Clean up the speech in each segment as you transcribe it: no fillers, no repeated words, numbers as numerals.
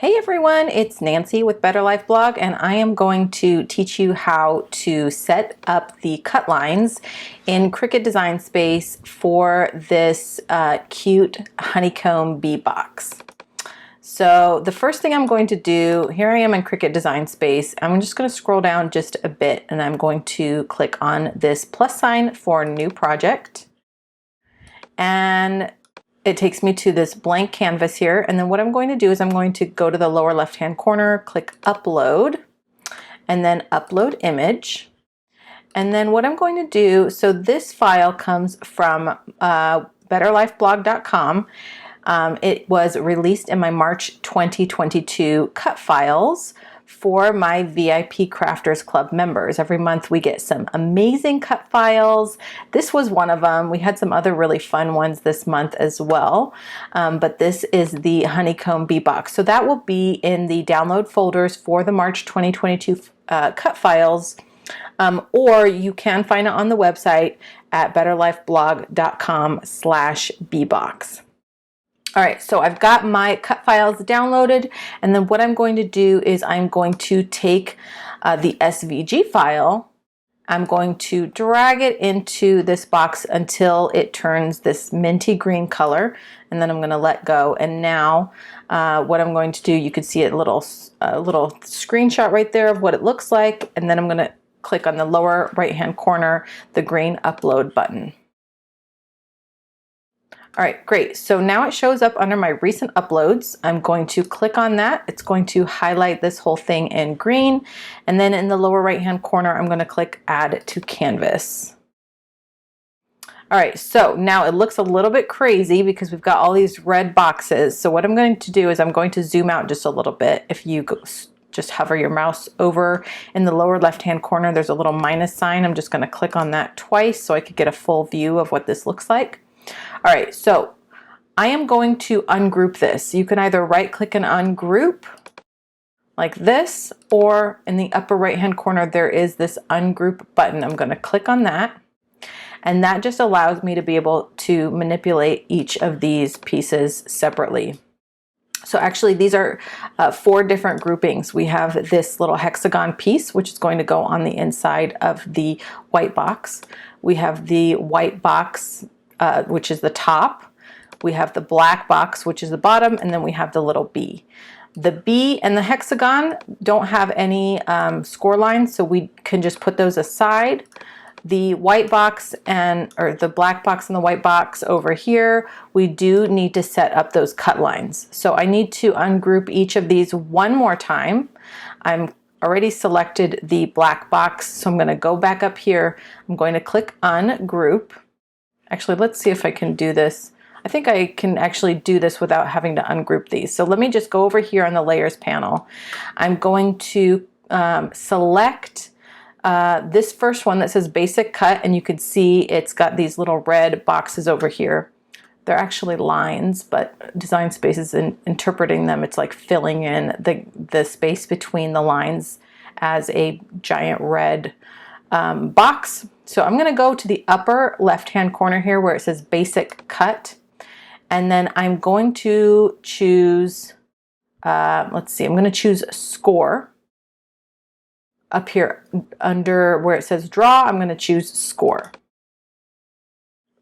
Hey everyone, it's Nancy with Better Life Blog, and I am going to teach you how to set up the cut lines in Cricut Design Space for this cute honeycomb bee box. So the first thing I'm going to do, here I am in Cricut Design Space. I'm just going to scroll down just a bit and I'm going to click on this plus sign for new project. And it takes me to this blank canvas here, and then what I'm going to do is I'm going to go to the lower left hand corner, click upload, and then upload image. And then what I'm going to do, so this file comes from betterlifeblog.com. It was released in my March 2022 cut files for my VIP Crafters Club members. Every month we get some amazing cut files. This was one of them. We had some other really fun ones this month as well, but this is the Honeycomb bee box. So that will be in the download folders for the March 2022 cut files, or you can find it on the website at betterlifeblog.com/beebox. All right, so I've got my cut files downloaded, and then what I'm going to do is I'm going to take the SVG file, I'm going to drag it into this box until it turns this minty green color, and then I'm going to let go. And now what I'm going to do, you can see a little screenshot right there of what it looks like, and then I'm going to click on the lower right hand corner, the green upload button. All right, great. So now it shows up under my recent uploads. I'm going to click on that. It's going to highlight this whole thing in green. And then in the lower right-hand corner, I'm going to click Add to Canvas. All right, so now it looks a little bit crazy because we've got all these red boxes. So what I'm going to do is I'm going to zoom out just a little bit. If you just hover your mouse over in the lower left-hand corner, there's a little minus sign. I'm just going to click on that twice so I could get a full view of what this looks like. All right, so I am going to ungroup this. You can either right click and ungroup like this, or in the upper right hand corner there is this ungroup button. I'm going to click on that, and that just allows me to be able to manipulate each of these pieces separately. So actually these are 4 different groupings. We have this little hexagon piece, which is going to go on the inside of the white box. We have the white box, which is the top. We have the black box, which is the bottom, and then we have the little bee. The bee and the hexagon don't have any score lines, so we can just put those aside. The white box or the black box and the white box over here, we do need to set up those cut lines. So I need to ungroup each of these one more time. I'm already selected the black box, so I'm going to go back up here. I'm going to click ungroup. Actually, let's see if I can do this. I think I can actually do this without having to ungroup these. So let me just go over here on the layers panel. I'm going to select this first one that says basic cut, and you can see it's got these little red boxes over here. They're actually lines, but Design Space is interpreting them. It's like filling in the space between the lines as a giant red box. So I'm going to go to the upper left hand corner here where it says basic cut, and then I'm going to choose let's see, I'm going to choose score. Up here under where it says draw, I'm going to choose score.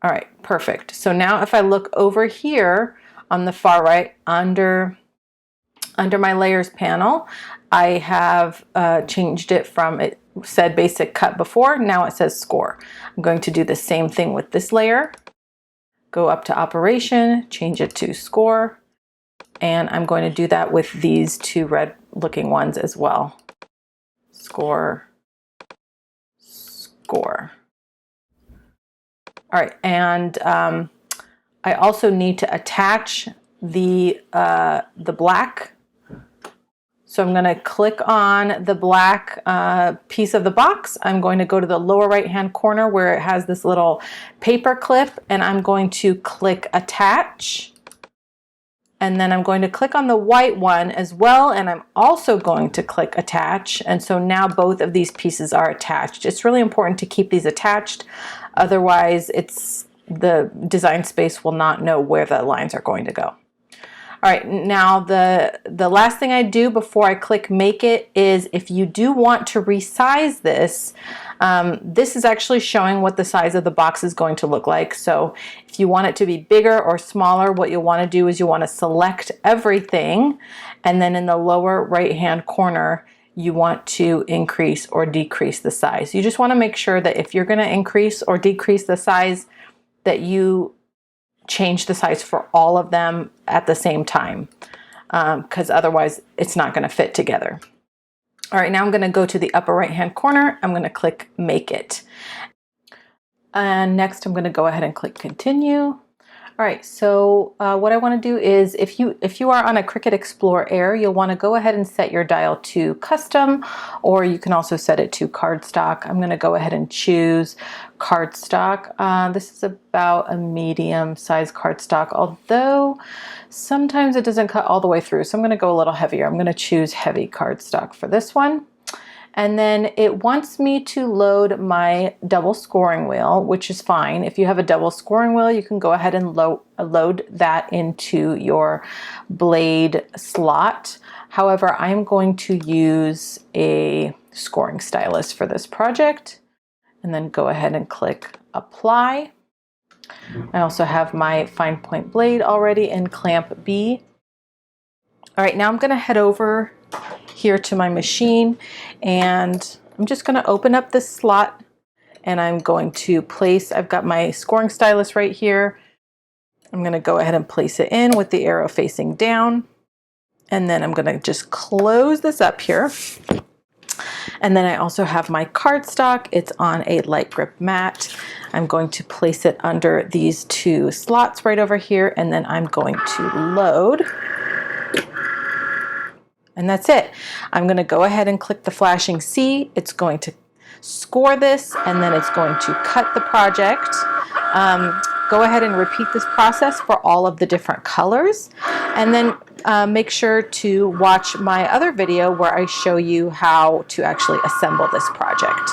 All right, perfect. So now if I look over here on the far right under my layers panel, I have changed it from, it said basic cut before, now it says score. I'm going to do the same thing with this layer. Go up to operation, change it to score, and I'm going to do that with these 2 red looking ones as well. Score, score. All right, and I also need to attach the black. So I'm going to click on the black piece of the box. I'm going to go to the lower right hand corner where it has this little paper clip, and I'm going to click attach. And then I'm going to click on the white one as well, and I'm also going to click attach. And so now both of these pieces are attached. It's really important to keep these attached, otherwise the Design Space will not know where the lines are going to go. All right, now the last thing I do before I click make it is if you do want to resize this, this is actually showing what the size of the box is going to look like. So if you want it to be bigger or smaller, what you'll want to do is you want to select everything, and then in the lower right hand corner you want to increase or decrease the size. You just want to make sure that if you're going to increase or decrease the size, that you change the size for all of them at the same time, because otherwise it's not going to fit together. All right, now I'm going to go to the upper right hand corner. I'm going to click make it. And next I'm going to go ahead and click continue. All right, so what I want to do is if you are on a Cricut Explore Air, you'll want to go ahead and set your dial to custom, or you can also set it to cardstock. I'm going to go ahead and choose cardstock. This is about a medium size cardstock, although sometimes it doesn't cut all the way through, so I'm going to go a little heavier. I'm going to choose heavy cardstock for this one. And then it wants me to load my double scoring wheel, which is fine. If you have a double scoring wheel, you can go ahead and load that into your blade slot. However, I'm going to use a scoring stylus for this project, and then go ahead and click apply. I also have my fine point blade already in clamp B. All right, now I'm going to head over here to my machine, and I'm just going to open up this slot, and I'm going to place, I've got my scoring stylus right here. I'm going to go ahead and place it in with the arrow facing down, and then I'm going to just close this up here. And then I also have my cardstock. It's on a light grip mat. I'm going to place it under these two slots right over here, and then I'm going to load. And that's it. I'm going to go ahead and click the flashing C. It's going to score this, and then it's going to cut the project. Go ahead and repeat this process for all of the different colors. And then make sure to watch my other video where I show you how to actually assemble this project.